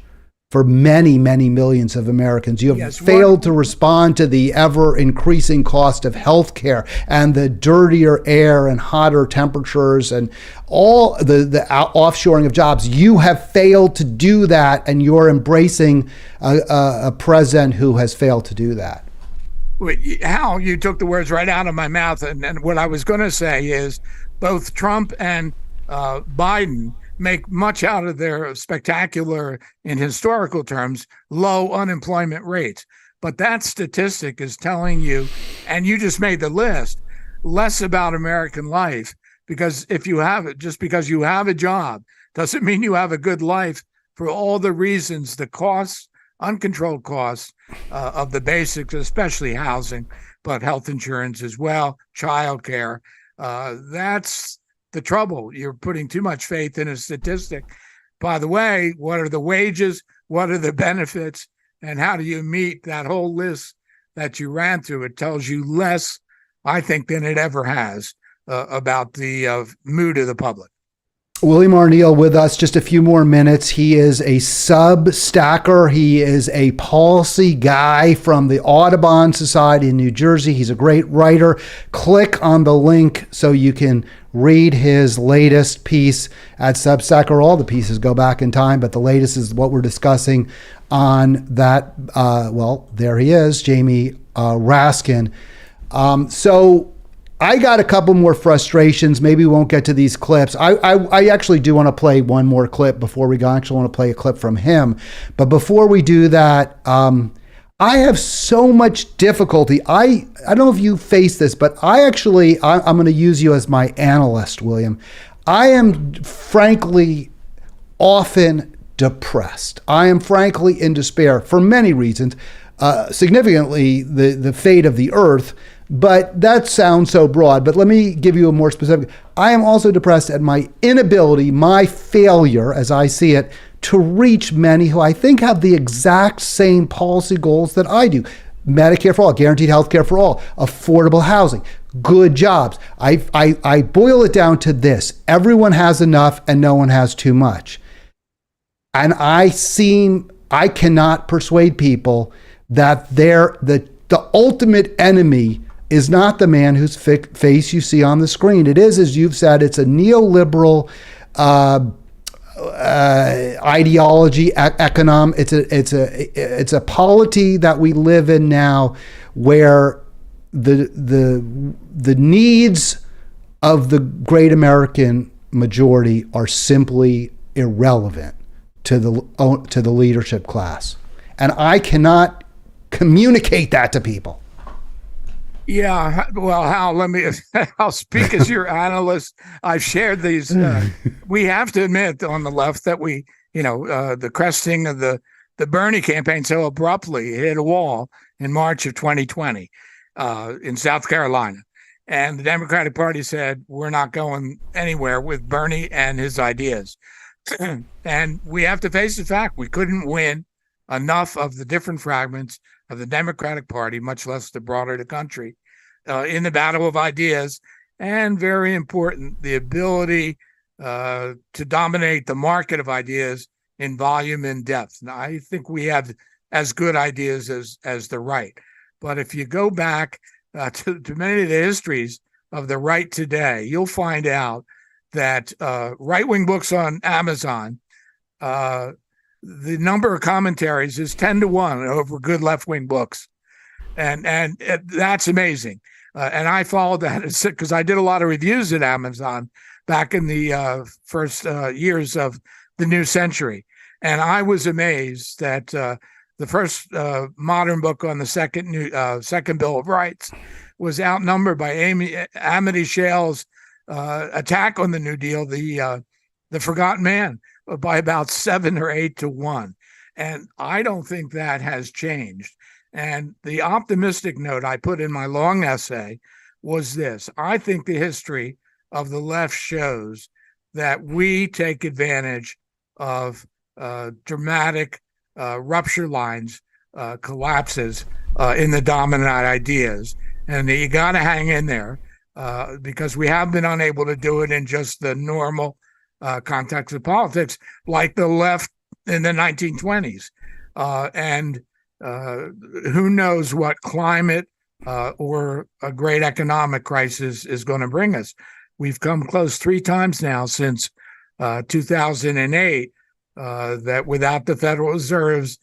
for many, many millions of Americans. You have failed to respond to the ever-increasing cost of health care and the dirtier air and hotter temperatures and all the offshoring of jobs. You have failed to do that, and you're embracing a president who has failed to do that. Hal, you took the words right out of my mouth. And what I was going to say is both Trump and Biden make much out of their spectacular, in historical terms, low unemployment rates. But that statistic is telling you, and you just made the list, less about American life. Because if you have it, just because you have a job, doesn't mean you have a good life for all the reasons, the costs, uncontrolled costs of the basics, especially housing, but health insurance as well, childcare. That's the trouble. You're putting too much faith in a statistic. By the way, what are the wages? What are the benefits? And how do you meet that whole list that you ran through? It tells you less, I think, than it ever has about the mood of the public. William R. Neal with us just a few more minutes. He is a Substacker. He is a policy guy from the Audubon Society in New Jersey. He's a great writer. Click on the link so you can read his latest piece at Substacker. All the pieces go back in time, but the latest is what we're discussing on that. Well, there he is, Jamie Raskin. So I got a couple more frustrations. Maybe we won't get to these clips. I actually do want to play one more clip before we go. I actually want to play a clip from him. But before we do that, I have so much difficulty. I don't know if you face this, but I'm going to use you as my analyst, William. I am frankly often depressed. I am frankly in despair for many reasons. Significantly, the fate of the earth. But that sounds so broad. But let me give you a more specific. I am also depressed at my inability, my failure, as I see it, to reach many who I think have the exact same policy goals that I do. Medicare for all, guaranteed health care for all, affordable housing, good jobs. I boil it down to this. Everyone has enough and no one has too much. And I cannot persuade people that the ultimate enemy is not the man whose face you see on the screen. It is, as you've said, it's a neoliberal ideology, it's a polity that we live in now, where the needs of the great American majority are simply irrelevant to the leadership class, and I cannot communicate that to people. Yeah, well, Hal, I'll speak as your analyst. I've shared these. We have to admit on the left that the cresting of the Bernie campaign so abruptly hit a wall in March of 2020 in South Carolina. And the Democratic Party said, we're not going anywhere with Bernie and his ideas. And we have to face the fact we couldn't win enough of the different fragments of the Democratic Party, much less the broader the country, in the battle of ideas. And very important, the ability to dominate the market of ideas in volume and depth. Now, I think we have as good ideas as the right. But if you go back to many of the histories of the right today, you'll find out that right-wing books on Amazon, the number of commentaries is 10-1 over good left-wing books. And that's amazing. And I followed that because I did a lot of reviews at Amazon back in the first years of the new century. And I was amazed that the first modern book on the second Bill of Rights was outnumbered by Amity Shale's attack on the New Deal, the Forgotten Man, by about 7 or 8 to 1. And I don't think that has changed. And the optimistic note I put in my long essay was this. I think the history of the left shows that we take advantage of dramatic rupture lines, collapses in the dominant ideas. And you got to hang in there because we have been unable to do it in just the normal context of politics, like the left in the 1920s. And who knows what climate or a great economic crisis is going to bring us. We've come close 3 times now since 2008 that without the Federal Reserve's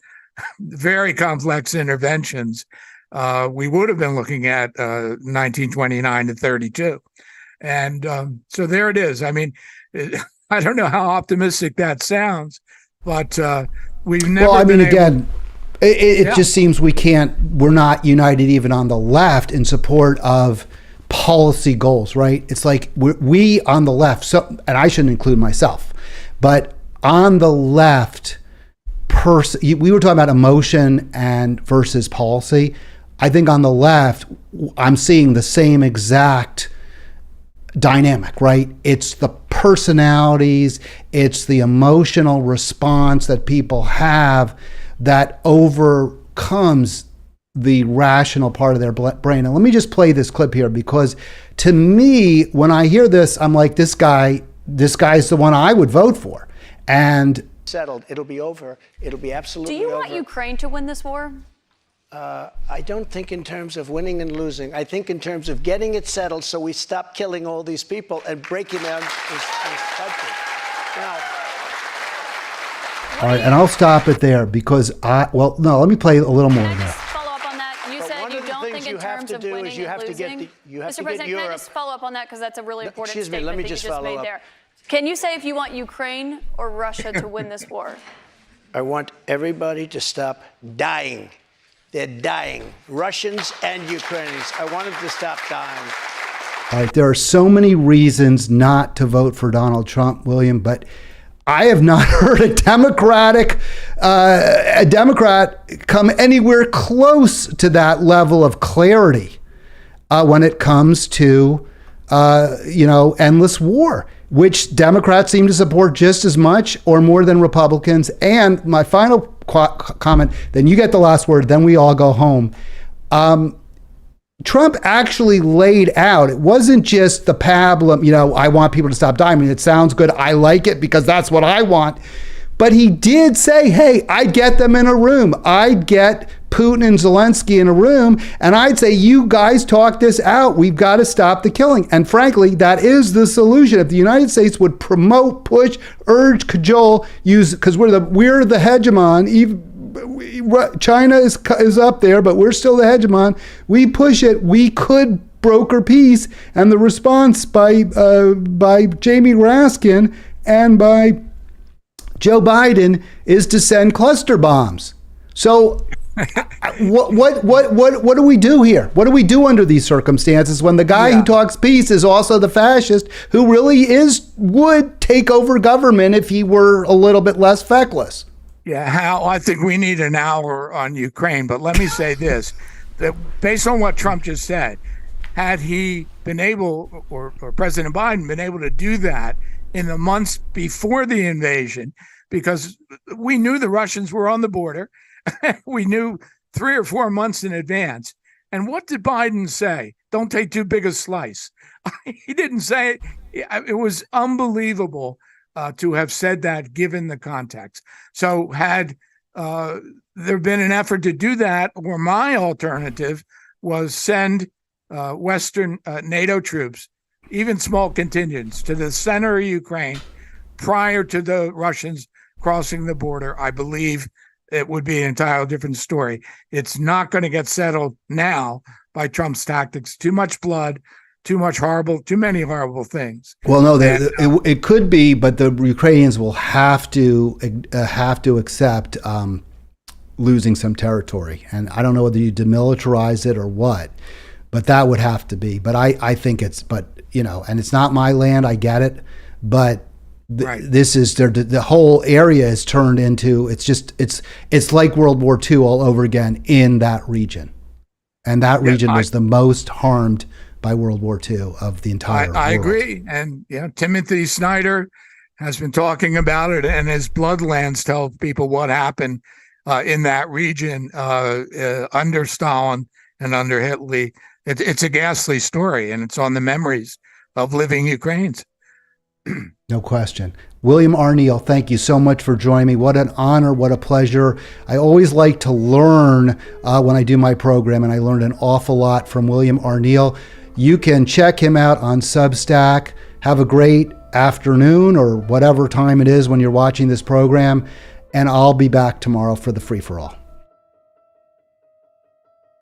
very complex interventions, we would have been looking at 1929 to 32. And so there it is. I mean, I don't know how optimistic that sounds, but we've never it just seems we're not united even on the left in support of policy goals, right? It's like we on the left, and I shouldn't include myself, but on the left, we were talking about emotion and versus policy. I think on the left, I'm seeing the same exact dynamic, right? It's the personalities, it's the emotional response that people have that overcomes the rational part of their brain. And let me just play this clip here, because to me, when I hear this, I'm like, this guy this guy's the one I would vote for. And settled. It'll be over. It'll be absolutely over. Do you want Ukraine to win this war? I don't think in terms of winning and losing. I think in terms of getting it settled so we stop killing all these people and breaking down this country. Now, all right, and I'll stop it there because let me play a little more of that. Follow up on that. You said you don't think in terms of winning and losing. Mr. President, can I just follow up on that because that's a really important statement that you just made there. Can you say if you want Ukraine or Russia to win this war? I want everybody to stop dying. They're dying. Russians and Ukrainians. I want them to stop dying. All right, there are so many reasons not to vote for Donald Trump, William, but I have not heard a Democrat come anywhere close to that level of clarity when it comes to, endless war, which Democrats seem to support just as much or more than Republicans. And my final comment, then you get the last word, then we all go home. Trump actually laid out, it wasn't just the pablum, I want people to stop dying. I mean, it sounds good. I like it because that's what I want. But he did say, hey, I'd get them in a room. I'd get Putin and Zelensky in a room, and I'd say, you guys talk this out. We've got to stop the killing. And frankly, that is the solution. If the United States would promote, push, urge, cajole, use, because we're the hegemon. China is up there, but we're still the hegemon. We push it. We could broker peace. And the response by Jamie Raskin and by Joe Biden is to send cluster bombs. So what do we do here? What do we do under these circumstances when the guy who talks peace is also the fascist who really would take over government if he were a little bit less feckless? Yeah, Hal, I think we need an hour on Ukraine, but let me say this, that based on what Trump just said, had he been able, or President Biden been able to do that in the months before the invasion, because we knew the Russians were on the border, we knew 3 or 4 months in advance. And what did Biden say? Don't take too big a slice. He didn't say it. It was unbelievable to have said that given the context. So had there been an effort to do that, or my alternative was send Western NATO troops, even small contingents, to the center of Ukraine prior to the Russians crossing the border, I believe it would be an entirely different story. It's not going to get settled now by Trump's tactics. Too much blood, too many horrible things. Well, no, it could be, but the Ukrainians will have to accept losing some territory. And I don't know whether you demilitarize it or what, but that would have to be. But I think and it's not my land, I get it, but this is the whole area is turned into, it's like World War II all over again in that region. And that region was the most harmed by World War II of the entire world. I agree. And Timothy Snyder has been talking about it, and his Bloodlands tell people what happened in that region under Stalin and under Hitler. It's a ghastly story, and it's on the memories of living Ukrainians. No question. William R. Neal, thank you so much for joining me. What an honor, what a pleasure. I always like to learn when I do my program, and I learned an awful lot from William R. Neal. You can check him out on Substack. Have a great afternoon or whatever time it is when you're watching this program, and I'll be back tomorrow for the free-for-all.